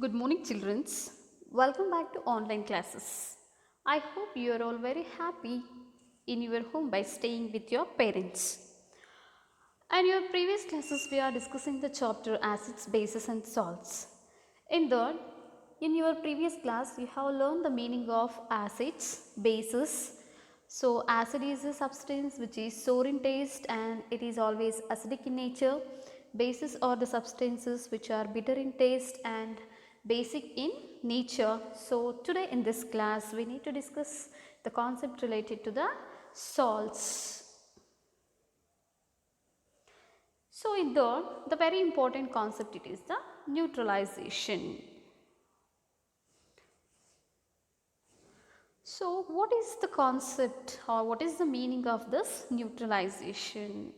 Good morning, children. Welcome back to online classes. I hope you are all very happy in your home by staying with your parents. And in your previous classes, we are discussing the chapter acids, bases, and salts. In that, in your previous class, you have learned the meaning of acids, bases. So, acid is a substance which is sour in taste and it is always acidic in nature. Bases are the substances which are bitter in taste and basic in nature. So, today in this class, we need to discuss the concept related to the salts. So, in the very important concept it is the neutralization. So, what is the concept or what is the meaning of this neutralization?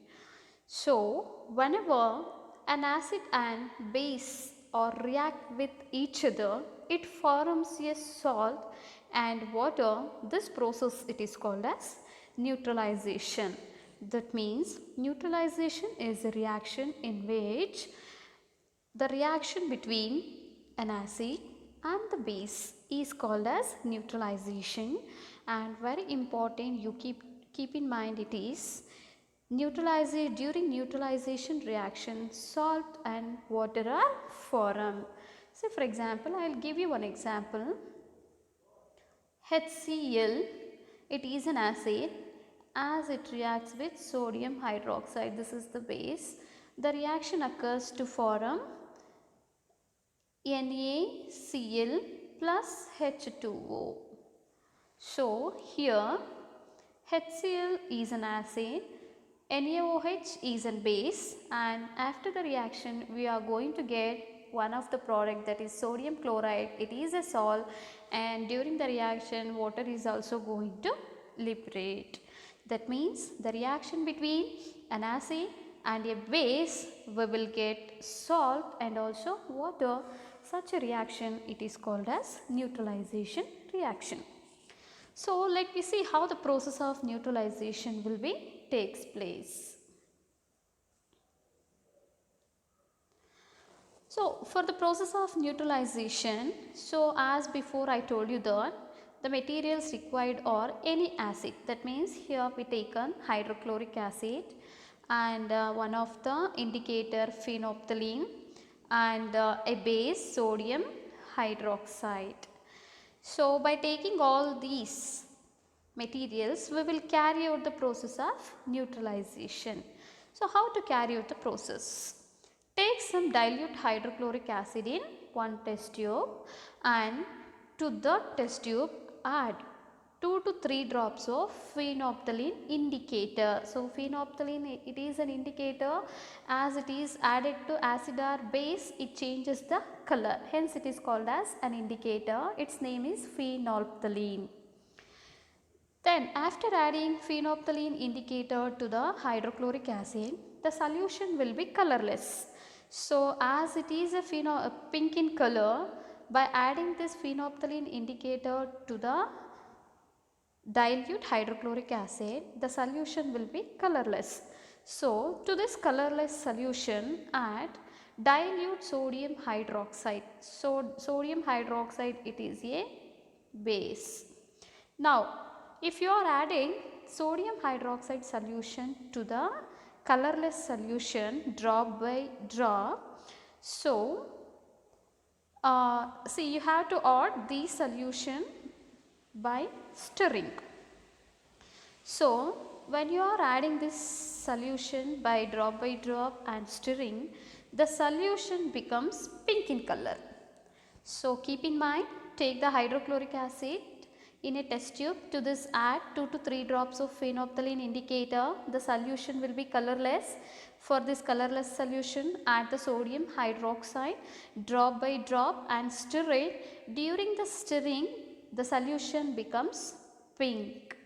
So, whenever an acid and base or react with each other, it forms a salt and water. This process it is called as neutralization. That means neutralization is a reaction in which the reaction between an acid and the base is called as neutralization, and very important you keep in mind it is during neutralization reaction salt and water are formed. So for example, I will give you one example. HCl, it is an acid as it reacts with sodium hydroxide. This is the base. The reaction occurs to form NaCl plus H2O. So here HCl is an acid, NaOH is a base, and after the reaction we are going to get one of the product, that is sodium chloride. It is a salt, and during the reaction water is also going to liberate. That means the reaction between an acid and a base, we will get salt and also water. Such a reaction it is called as neutralization reaction. So let me see how the process of neutralization will be takes place. So for the process of neutralization, so as before I told you that the materials required are any acid. That means here we taken hydrochloric acid and one of the indicator phenolphthalein and a base sodium hydroxide. So by taking all these materials, we will carry out the process of neutralization. So how to carry out the process? Take some dilute hydrochloric acid in one test tube, and to that test tube add 2 to 3 drops of phenolphthalein indicator. So phenolphthalein, it is an indicator as it is added to acid or base, it changes the color, hence it is called as an indicator. Its name is phenolphthalein. Then after adding phenolphthalein indicator to the hydrochloric acid, the solution will be colorless. So as it is a pink in color, by adding this phenolphthalein indicator to the dilute hydrochloric acid, the solution will be colorless. So to this colorless solution add dilute sodium hydroxide. So sodium hydroxide, it is a base. Now if you are adding sodium hydroxide solution to the colorless solution drop by drop, so see, you have to add the solution by stirring. So when you are adding this solution by drop and stirring, the solution becomes pink in color. So keep in mind, take the hydrochloric acid in a test tube. To this add 2 to 3 drops of phenolphthalein indicator. The solution will be colorless. For this colorless solution add the sodium hydroxide drop by drop and stir it. During the stirring the solution becomes pink.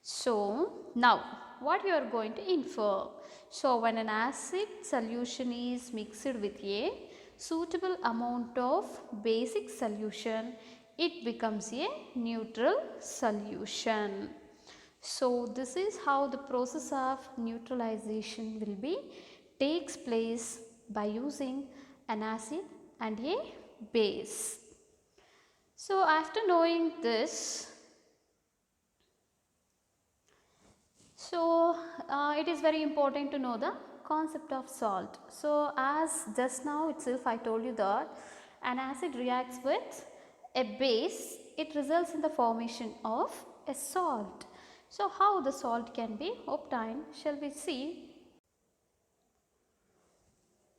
So now what you are going to infer? So when an acid solution is mixed with a suitable amount of basic solution, it becomes a neutral solution. So this is how the process of neutralization will be takes place by using an acid and a base. So after knowing this, it is very important to know the concept of salt. So as just now itself I told you that an acid reacts with a base, it results in the formation of a salt. So how the salt can be obtained, shall we see?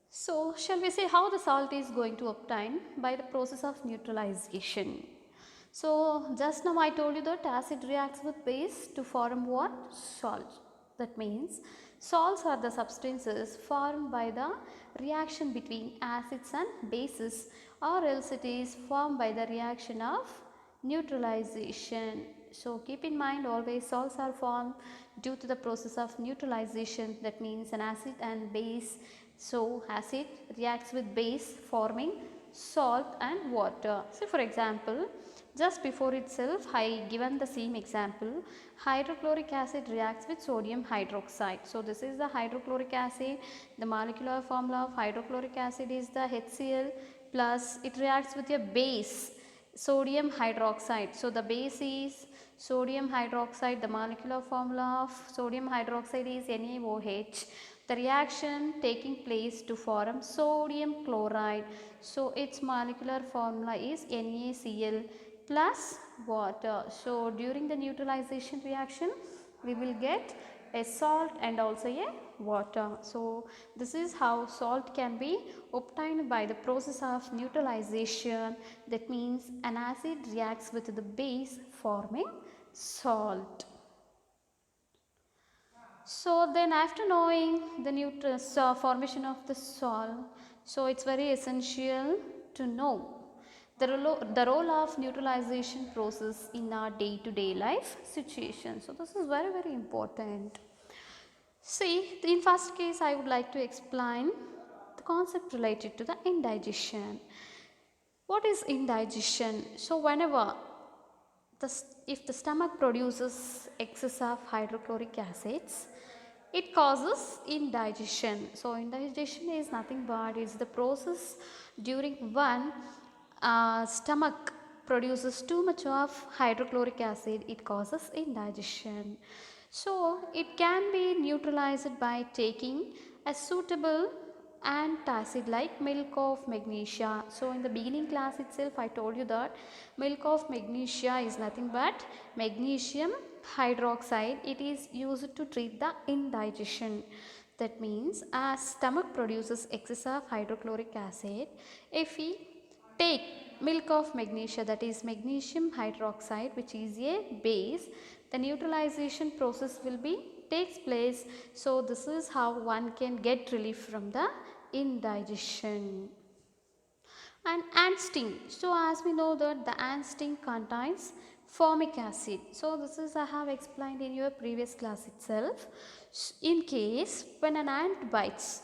So shall we see how the salt is going to obtain? By the process of neutralization. So just now I told you that acid reacts with base to form what? Salt. That means salts are the substances formed by the reaction between acids and bases, or else it is formed by the reaction of neutralization. So keep in mind, always salts are formed due to the process of neutralization. That means an acid and base. So acid reacts with base forming salt and water. So for example, just before itself I given the same example, hydrochloric acid reacts with sodium hydroxide. So this is the hydrochloric acid. The molecular formula of hydrochloric acid is the HCl plus it reacts with a base sodium hydroxide. So the base is sodium hydroxide. The molecular formula of sodium hydroxide is NaOH. The reaction taking place to form sodium chloride. So its molecular formula is NaCl plus water. So during the neutralization reaction we will get a salt and also a water. So this is how salt can be obtained by the process of neutralization. That means an acid reacts with the base forming salt. So then after knowing the formation of the salt, so it's very essential to know the role of neutralization process in our day-to-day life situation. So this is very important. See, in first case I would like to explain the concept related to the indigestion. What is indigestion? So whenever if the stomach produces excess of hydrochloric acids, it causes indigestion. So indigestion is nothing but is the process during one stomach produces too much of hydrochloric acid, it causes indigestion. So it can be neutralized by taking a suitable antacid like milk of magnesia. So in the beginning class itself I told you that milk of magnesia is nothing but magnesium hydroxide. It is used to treat the indigestion. That means as stomach produces excess of hydrochloric acid, if we take milk of magnesia, that is magnesium hydroxide, which is a base, the neutralization process will be takes place. So this is how one can get relief from the indigestion. And ant sting. So as we know that the ant sting contains formic acid. So this is I have explained in your previous class itself. In case when an ant bites,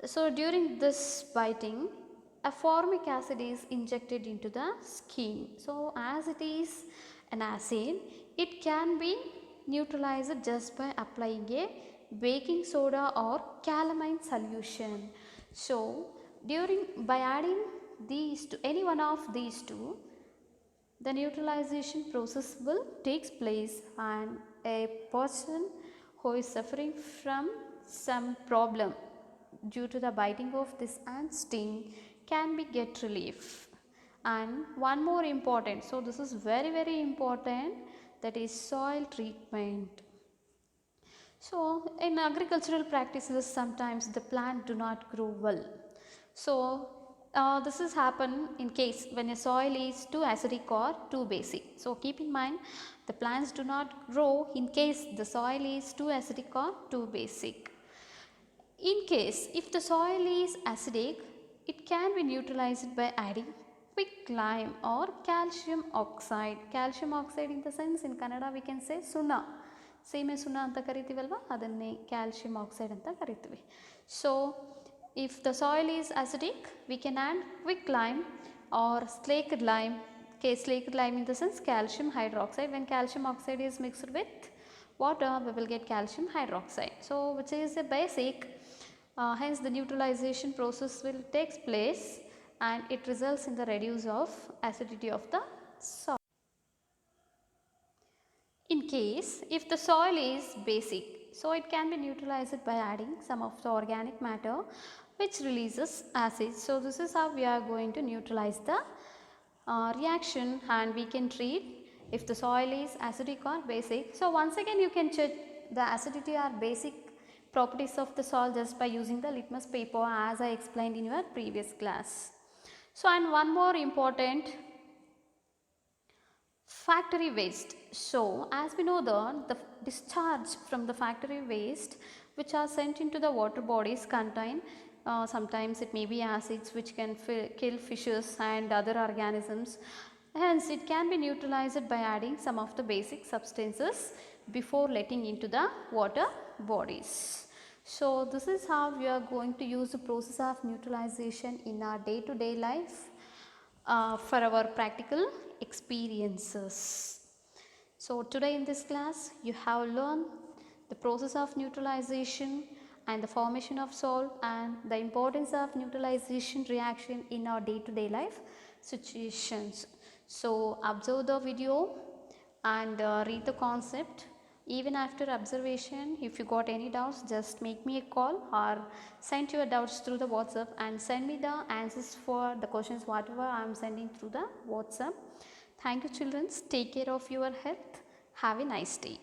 so during this biting, a formic acid is injected into the skin. So as it is an acid, it can be neutralized just by applying a baking soda or calamine solution. So during by adding these to any one of these two, the neutralization process will takes place and a person who is suffering from some problem due to the biting of this ant sting can be get relief. And one more important, so this is very important, that is soil treatment. So in agricultural practices sometimes the plant do not grow well. So this is happen in case when a soil is too acidic or too basic. So keep in mind the plants do not grow in case the soil is too acidic or too basic. In case if the soil is acidic, it can be neutralized by adding quicklime or calcium oxide. Calcium oxide in the sense in Kannada we can say suna. Same as suna anta karitivalva, adanne calcium oxide anta karitive. So if the soil is acidic, we can add quicklime or slaked lime. Slaked lime in the sense calcium hydroxide. When calcium oxide is mixed with water, we will get calcium hydroxide. So which is a basic, hence the neutralization process will take place and it results in the reduce of acidity of the soil. In case if the soil is basic, so it can be neutralized by adding some of the organic matter which releases acid. So this is how we are going to neutralize the reaction, and we can treat if the soil is acidic or basic. So once again you can check the acidity or basic properties of the soil just by using the litmus paper as I explained in your previous class. So and one more important, factory waste. So as we know that the discharge from the factory waste which are sent into the water bodies contain sometimes it may be acids which can kill fishes and other organisms. Hence it can be neutralized by adding some of the basic substances before letting into the water bodies. So this is how we are going to use the process of neutralization in our day-to-day life for our practical experiences. So today in this class you have learned the process of neutralization and the formation of salt and the importance of neutralization reaction in our day-to-day life situations. So observe the video and read the concept. Even after observation, if you got any doubts, just make me a call or send your doubts through the WhatsApp and send me the answers for the questions whatever I am sending through the WhatsApp. Thank you children. Take care of your health. Have a nice day.